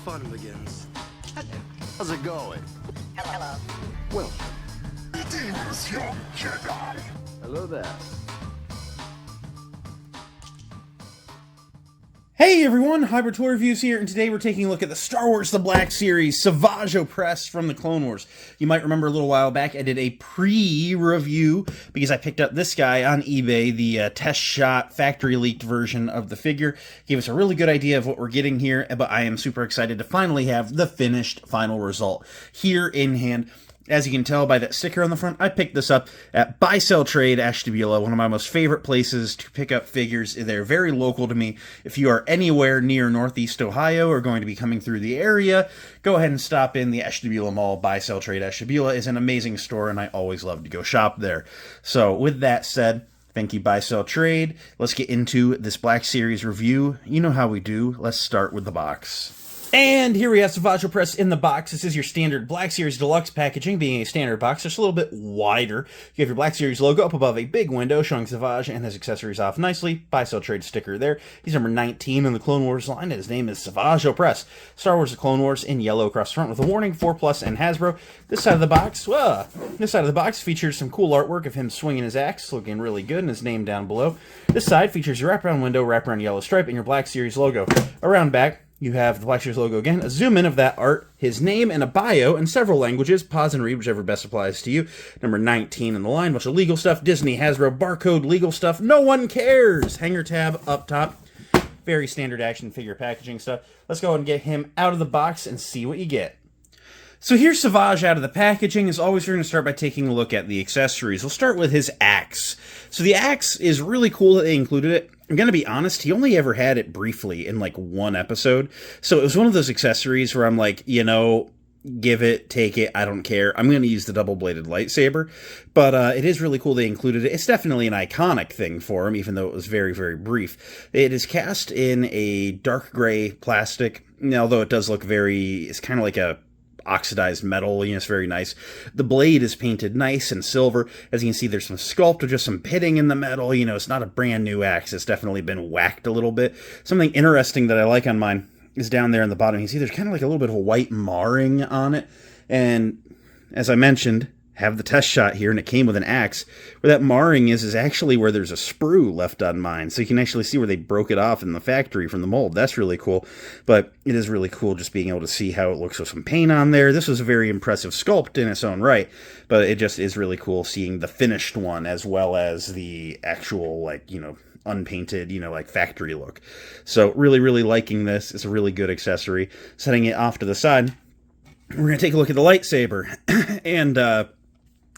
fun begins. How's it going? Hello. Well, Greetings, young Jedi. hello there. Hey everyone, Hybrid Toy Reviews here, and today we're taking a look at the Star Wars The Black Series, Savage Opress from the Clone Wars. You might remember a little while back I did a pre-review because I picked up this guy on eBay, the test shot factory leaked version of the figure. Gave us a really good idea of what we're getting here, but I am super excited to finally have the finished final result here in hand. As you can tell by that sticker on the front, I picked this up at Buy Sell Trade Ashtabula, one of my most favorite places to pick up figures. They're very local to me. If you are anywhere near Northeast Ohio or going to be coming through the area, go ahead and stop in the Ashtabula Mall. Buy Sell Trade Ashtabula is an amazing store, and I always love to go shop there. So with that said, thank you, Buy Sell Trade. Let's get into this Black Series review. You know how we do. Let's start with the box. And here we have Savage Opress in the box. This is your standard Black Series Deluxe packaging, being a standard box, just a little bit wider. You have your Black Series logo up above a big window showing Savage and his accessories off nicely. Buy Sell Trade sticker there. He's number 19 in the Clone Wars line, and his name is Savage Opress. Star Wars The Clone Wars in yellow across the front with a warning, 4+ and Hasbro. This side of the box features some cool artwork of him swinging his axe, looking really good, and his name down below. This side features your wraparound window, wraparound yellow stripe, and your Black Series logo. Around back, you have the Black Series logo again, a zoom in of that art, his name, and a bio in several languages. Pause and read whichever best applies to you. Number 19 in the line, bunch of legal stuff, Disney, Hasbro, barcode, legal stuff, no one cares! Hanger tab up top. Very standard action figure packaging stuff. Let's go ahead and get him out of the box and see what you get. So here's Savage out of the packaging. As always, we're going to start by taking a look at the accessories. We'll start with his axe. So the axe is really cool that they included it. I'm going to be honest, he only ever had it briefly in like one episode. So it was one of those accessories where I'm like, you know, give it, take it, I don't care. I'm going to use the double-bladed lightsaber. But it is really cool they included it. It's definitely an iconic thing for him, even though it was very, very brief. It is cast in a dark gray plastic, although it does look it's kind of like a oxidized metal, it's very nice. The blade is painted nice and silver. As you can see, there's some sculpt or just some pitting in the metal. It's not a brand new axe. It's definitely been whacked a little bit. Something interesting that I like on mine is down there in the bottom. You can see there's kind of like a little bit of a white marring on it. And as I mentioned, have the test shot here, and it came with an axe. Where that marring is actually where there's a sprue left on mine. So you can actually see where they broke it off in the factory from the mold. That's really cool. But it is really cool just being able to see how it looks with some paint on there. This was a very impressive sculpt in its own right. But it just is really cool seeing the finished one as well as the actual, unpainted, factory look. So really, really liking this. It's a really good accessory. Setting it off to the side, we're going to take a look at the lightsaber. And,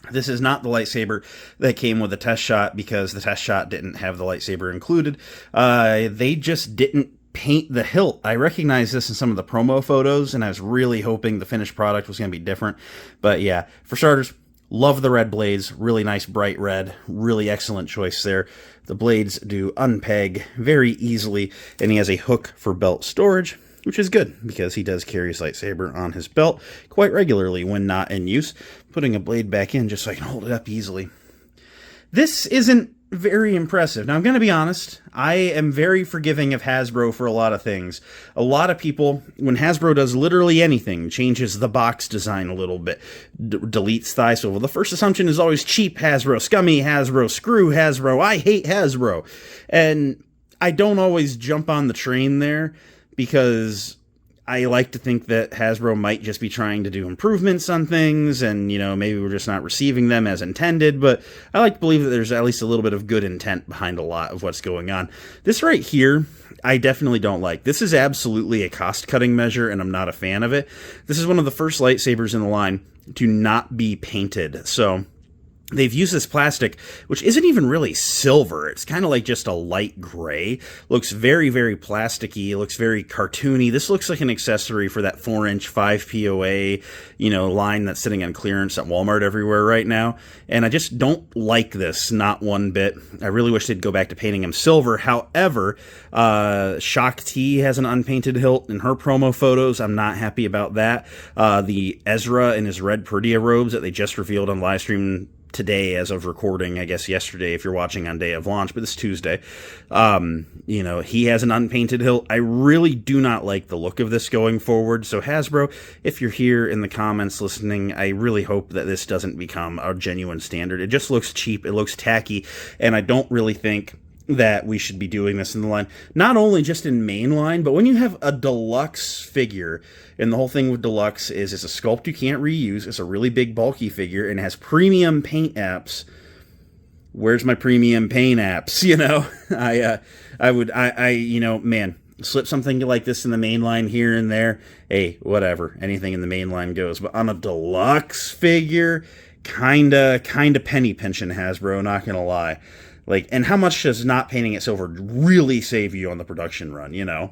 this is not the lightsaber that came with the test shot because the test shot didn't have the lightsaber included. They just didn't paint the hilt. I recognized this in some of the promo photos, and I was really hoping the finished product was going to be different. But yeah, for starters, love the red blades. Really nice bright red. Really excellent choice there. The blades do unpeg very easily, and he has a hook for belt storage, which is good because he does carry his lightsaber on his belt quite regularly when not in use. Putting a blade back in just so I can hold it up easily. This isn't very impressive. Now, I'm going to be honest, I am very forgiving of Hasbro for a lot of things. A lot of people, when Hasbro does literally anything, changes the box design a little bit, deletes thighs. So the first assumption is always cheap Hasbro, scummy Hasbro, screw Hasbro, I hate Hasbro. And I don't always jump on the train there, because I like to think that Hasbro might just be trying to do improvements on things, and, maybe we're just not receiving them as intended, but I like to believe that there's at least a little bit of good intent behind a lot of what's going on. This right here, I definitely don't like. This is absolutely a cost-cutting measure, and I'm not a fan of it. This is one of the first lightsabers in the line to not be painted, so they've used this plastic, which isn't even really silver. It's kind of like just a light gray. Looks very, very plasticky. It looks very cartoony. This looks like an accessory for that 4-inch 5 POA, line that's sitting on clearance at Walmart everywhere right now. And I just don't like this, not one bit. I really wish they'd go back to painting him silver. However, Shock T has an unpainted hilt in her promo photos. I'm not happy about that. The Ezra in his red Perdia robes that they just revealed on live stream today as of recording, I guess yesterday if you're watching on day of launch, but it's Tuesday. You know, he has an unpainted hilt. I really do not like the look of this going forward. So Hasbro, if you're here in the comments listening, I really hope that this doesn't become a genuine standard. It just looks cheap. It looks tacky. And I don't really think that we should be doing this in the line, not only just in mainline, but when you have a deluxe figure, and the whole thing with deluxe is it's a sculpt you can't reuse, it's a really big bulky figure, and it has premium paint apps. Where's my premium paint apps? You know, you know, man, slip something like this in the mainline here and there, hey, whatever, anything in the mainline goes. But on a deluxe figure, kinda penny pinching, Hasbro, not gonna lie. Like, and how much does not painting it silver really save you on the production run, you know?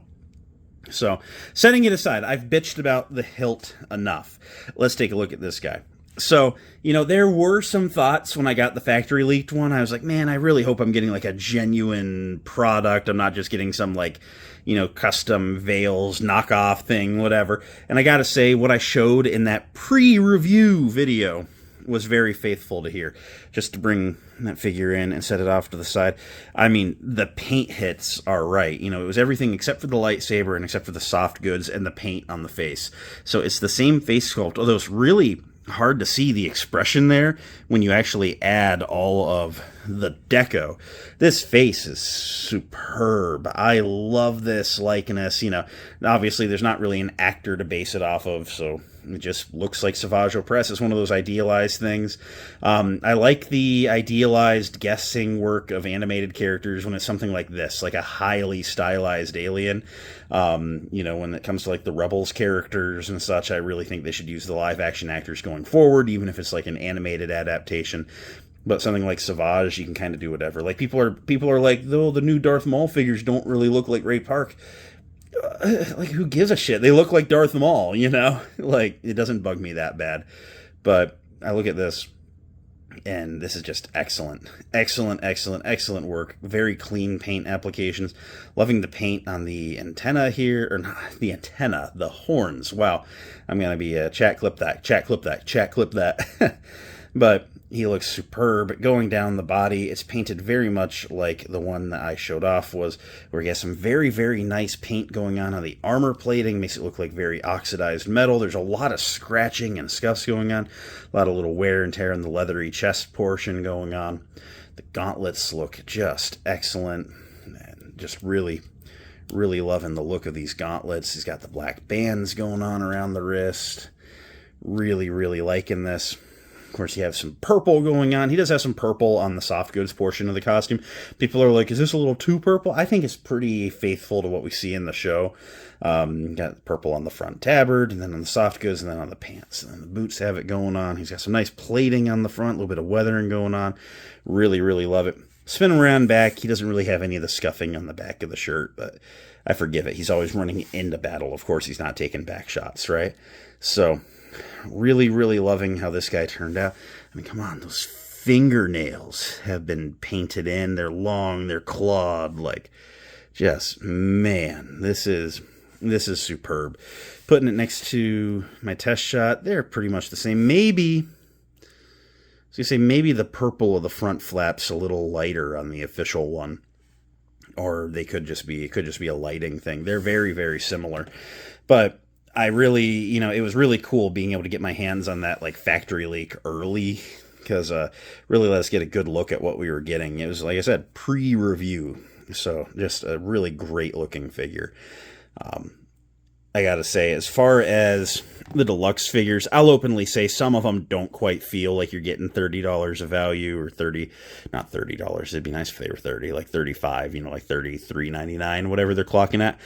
So, setting it aside, I've bitched about the hilt enough. Let's take a look at this guy. So, you know, there were some thoughts when I got the factory leaked one. I was like, man, I really hope I'm getting like a genuine product. I'm not just getting some like, you know, custom Veils knockoff thing, whatever. And I gotta say, what I showed in that pre-review video was very faithful to here. Just to bring that figure in and set it off to the side. I mean, the paint hits are right. You know, it was everything except for the lightsaber and except for the soft goods and the paint on the face. So it's the same face sculpt, although it's really hard to see the expression there when you actually add all of the deco. This face is superb. I love this likeness. You know, obviously there's not really an actor to base it off of, so it just looks like Savage Opress. It's one of those idealized things. I like the idealized guessing work of animated characters when it's something like this, like a highly stylized alien. You know, when it comes to like the Rebels characters and such, I really think they should use the live action actors going forward, even if it's like an animated adaptation. But something like Savage, you can kind of do whatever. Like people are like, though the new Darth Maul figures don't really look like Ray Park. Like, who gives a shit? They look like Darth Maul, you know? Like, it doesn't bug me that bad. But I look at this, and this is just excellent. Excellent work. Very clean paint applications. Loving the paint on the antenna here, or not the antenna, the horns. Wow. I'm going to be chat clip that. But he looks superb. Going down the body, it's painted very much like the one that I showed off was, where he has some very nice paint going on the armor plating. Makes it look like very oxidized metal. There's a lot of scratching and scuffs going on. A lot of little wear and tear in the leathery chest portion going on. The gauntlets look just excellent. And just really loving the look of these gauntlets. He's got the black bands going on around the wrist. Really liking this. Of course, you have some purple going on. He does have some purple on the soft goods portion of the costume. People are like, is this a little too purple? I think it's pretty faithful to what we see in the show. Got purple on the front tabard, and then on the soft goods, and then on the pants. And then the boots have it going on. He's got some nice plating on the front, a little bit of weathering going on. Really love it. Spinning around back, he doesn't really have any of the scuffing on the back of the shirt, but I forgive it. He's always running into battle. Of course, he's not taking back shots, right? So really loving how this guy turned out. I mean, come on, those fingernails have been painted in. They're long, they're clawed, like, just, man, this is superb. Putting it next to my test shot, they're pretty much the same. Maybe, I was gonna say, maybe the purple of the front flap's a little lighter on the official one. Or it could just be a lighting thing. They're very similar. But I really, you know, it was really cool being able to get my hands on that, like, factory leak early, because really let us get a good look at what we were getting. It was, like I said, pre-review, so just a really great-looking figure. I gotta say, as far as the deluxe figures, I'll openly say some of them don't quite feel like you're getting $30 of value, or not $30, it'd be nice if they were 30, like 35, you know, like $33.99, whatever they're clocking at.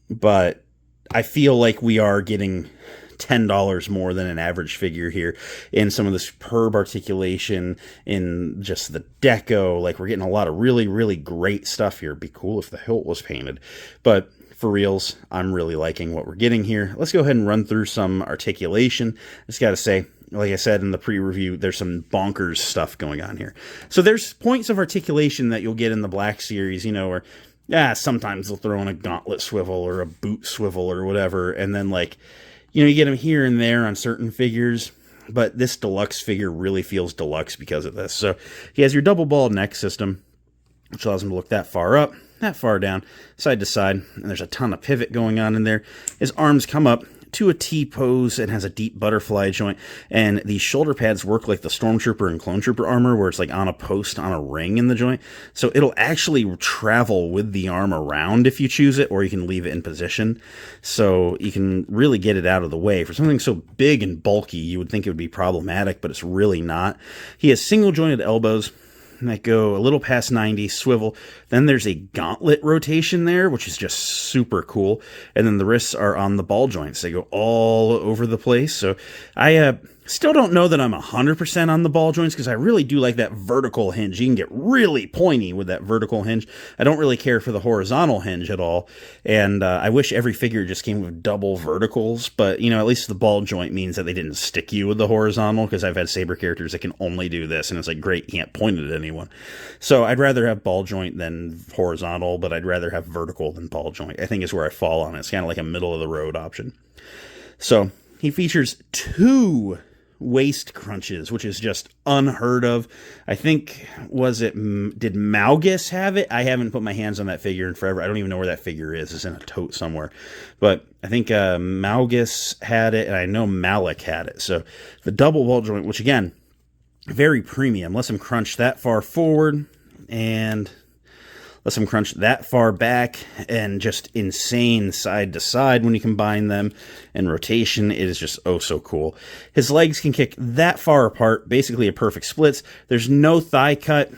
But I feel like we are getting $10 more than an average figure here in some of the superb articulation, in just the deco. Like, we're getting a lot of really great stuff here. It'd be cool if the hilt was painted. But for reals, I'm really liking what we're getting here. Let's go ahead and run through some articulation. Just got to say, like I said in the pre-review, there's some bonkers stuff going on here. So there's points of articulation that you'll get in the Black Series, you know, where sometimes they'll throw in a gauntlet swivel or a boot swivel or whatever, and then, like, you know, you get them here and there on certain figures. but this deluxe figure really feels deluxe because of this. So he has your double ball neck system, which allows him to look that far up, that far down, side to side, and there's a ton of pivot going on in there. His arms come up to a T pose and has a deep butterfly joint, and the shoulder pads work like the Stormtrooper and Clone Trooper armor, where it's like on a post on a ring in the joint, so it'll actually travel with the arm around if you choose it, or you can leave it in position, so you can really get it out of the way. For something so big and bulky, you would think it would be problematic, but it's really not. He has single jointed elbows that go a little past 90, swivel. Then there's a gauntlet rotation there, which is just super cool. And then the wrists are on the ball joints. They go all over the place. So I still don't know that I'm 100% on the ball joints, because I really do like that vertical hinge. You can get really pointy with that vertical hinge. I don't really care for the horizontal hinge at all. And I wish every figure just came with double verticals. But, you know, at least the ball joint means that they didn't stick you with the horizontal, because I've had Saber characters that can only do this. And it's like, great, you can't point it at anyone. So I'd rather have ball joint than horizontal, but I'd rather have vertical than ball joint. I think is where I fall on it. It's kind of like a middle of the road option. So he features 2 waist crunches, which is just unheard of. I think, did Maugus have it? I haven't put my hands on that figure in forever. I don't even know where that figure is. It's in a tote somewhere. But I think Maugus had it, and I know Malik had it. So the double ball joint, which again, very premium, lets him crunch that far forward and lets him crunch that far back, and just insane side to side when you combine them, and rotation. It is just oh so cool. His legs can kick that far apart, basically a perfect splits. There's no thigh cut.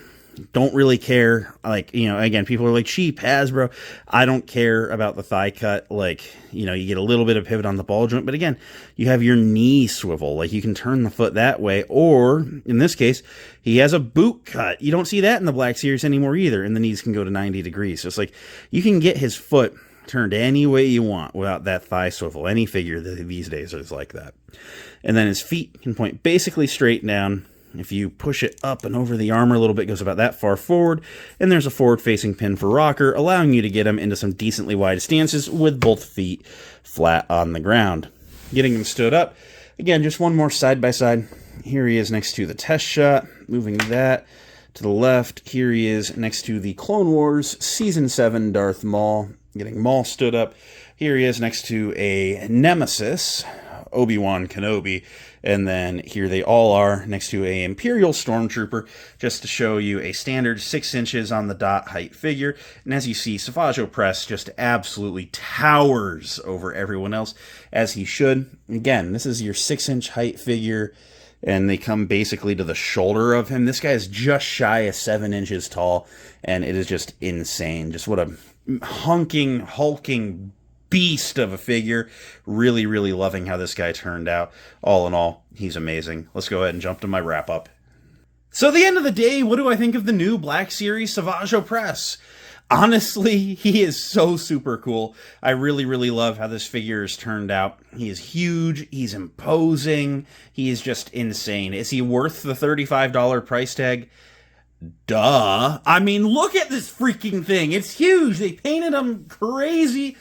Don't really care. Like, you know, again, people are like, cheap, Hasbro. I don't care about the thigh cut. Like, you know, you get a little bit of pivot on the ball joint, but again, you have your knee swivel. Like, you can turn the foot that way, or in this case, he has a boot cut. You don't see that in the Black Series anymore either, and the knees can go to 90 degrees. So it's like, you can get his foot turned any way you want without that thigh swivel. Any figure these days is like that. And then his feet can point basically straight down. If you push it up and over the armor a little bit, it goes about that far forward, and there's a forward-facing pin for rocker, allowing you to get him into some decently wide stances with both feet flat on the ground. Getting him stood up, again, just one more side-by-side. Here he is next to the test shot, moving that to the left. Here he is next to the Clone Wars Season 7 Darth Maul, getting Maul stood up. Here he is next to a Nemesis, Obi-Wan Kenobi, and then here they all are next to a Imperial Stormtrooper, just to show you a standard 6 inches on the dot height figure. And as you see, Savage Opress just absolutely towers over everyone else, as he should. Again, this is your 6-inch height figure, and they come basically to the shoulder of him. This guy is just shy of 7 inches tall, and it is just insane. Just what a hulking beast of a figure. Really, really loving how this guy turned out. All in all, he's amazing. Let's go ahead and jump to my wrap-up. So at the end of the day, what do I think of the new Black Series Savage Opress? Honestly, he is so super cool. I really, really love how this figure has turned out. He is huge. He's imposing. He is just insane. Is he worth the $35 price tag? Duh. I mean, look at this freaking thing. It's huge. They painted him crazy.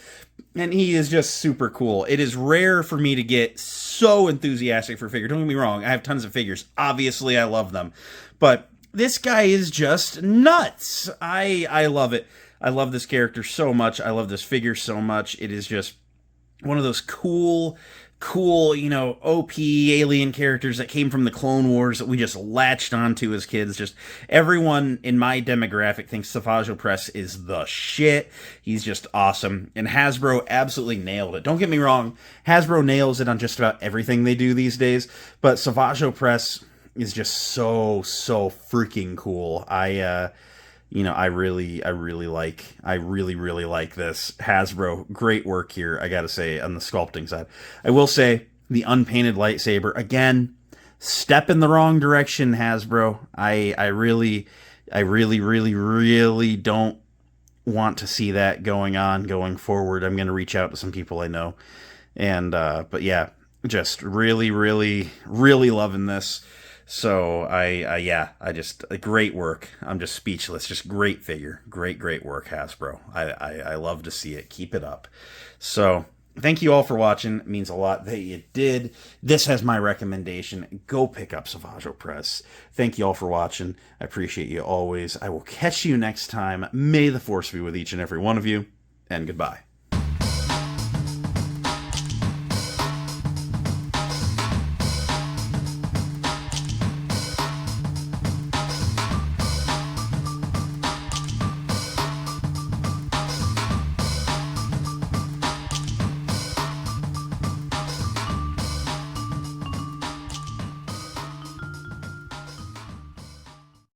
And he is just super cool. It is rare for me to get so enthusiastic for a figure. Don't get me wrong. I have tons of figures. Obviously, I love them. But this guy is just nuts. I love it. I love this character so much. I love this figure so much. It is just one of those cool, you know, OP alien characters that came from the Clone Wars that we just latched onto as kids. Just everyone in my demographic thinks Savage Opress is the shit. He's just awesome. And Hasbro absolutely nailed it. Don't get me wrong. Hasbro nails it on just about everything they do these days. But Savage Opress is just so freaking cool. I really like this. Hasbro, great work here, I gotta say, on the sculpting side. I will say, the unpainted lightsaber, again, step in the wrong direction, Hasbro. I really don't want to see that going forward. I'm gonna reach out to some people I know. And, but yeah, just really loving this. So I just great work. I'm just speechless. Just great figure. Great work, Hasbro. I love to see it. Keep it up. So Thank you all for watching. It means a lot that you did. This has my recommendation. Go pick up Savage Opress. Thank you all for watching. I appreciate you always. I will catch you next time. May the Force be with each and every one of you, and goodbye.